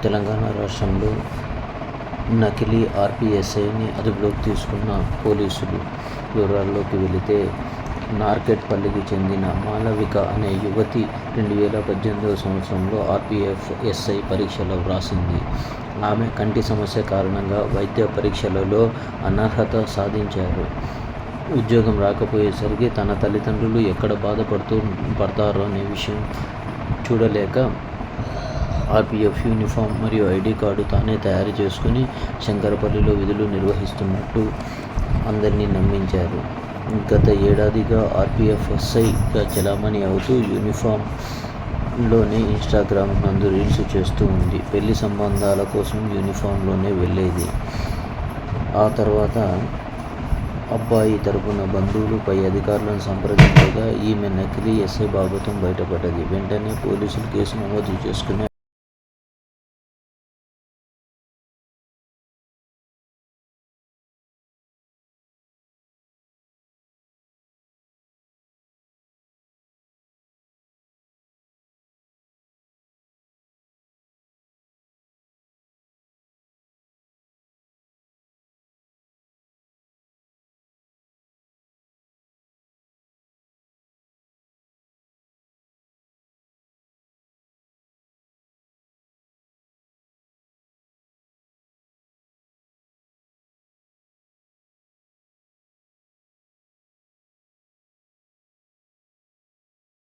తెలంగాణ రాష్ట్రంలో నకిలీ ఆర్పీఎస్ఐని అదుపులోకి తీసుకున్న పోలీసులు. వివరాల్లోకి వెళితే, నార్కెట్పల్లికి చెందిన మాళవిక అనే యువతి 2018వ సంవత్సరంలో ఆర్పీఎస్ఐ పరీక్షలు వ్రాసింది. ఆమె కంటి సమస్య కారణంగా వైద్య పరీక్షలలో అనర్హత సాధించారు. ఉద్యోగం రాకపోయేసరికి తన తల్లిదండ్రులు ఎక్కడ బాధపడతారో అనే విషయం చూడలేక ఆర్పీఎఫ్ యూనిఫామ్ మరియు ఐడి కార్డు తానే తయారు చేసుకుని శంకరపల్లిలో విధులు నిర్వహిస్తున్నట్టు అందరినీ నమ్మించారు. గత ఏడాదిగా ఆర్పీఎఫ్ ఎస్ఐగా చలామణి అవుతూ యూనిఫామ్లోనే ఇన్స్టాగ్రామ్ నందు రీల్స్ చేస్తూ ఉంది. పెళ్లి సంబంధాల కోసం యూనిఫామ్లోనే వెళ్ళేది. ఆ తర్వాత అబ్బాయి తరపున బంధువులు పై అధికారులను సంప్రదించగా ఈమె నకిలీ ఎస్ఐ బాగోతం బయటపడ్డది. వెంటనే పోలీసులు కేసు నమోదు చేసుకుని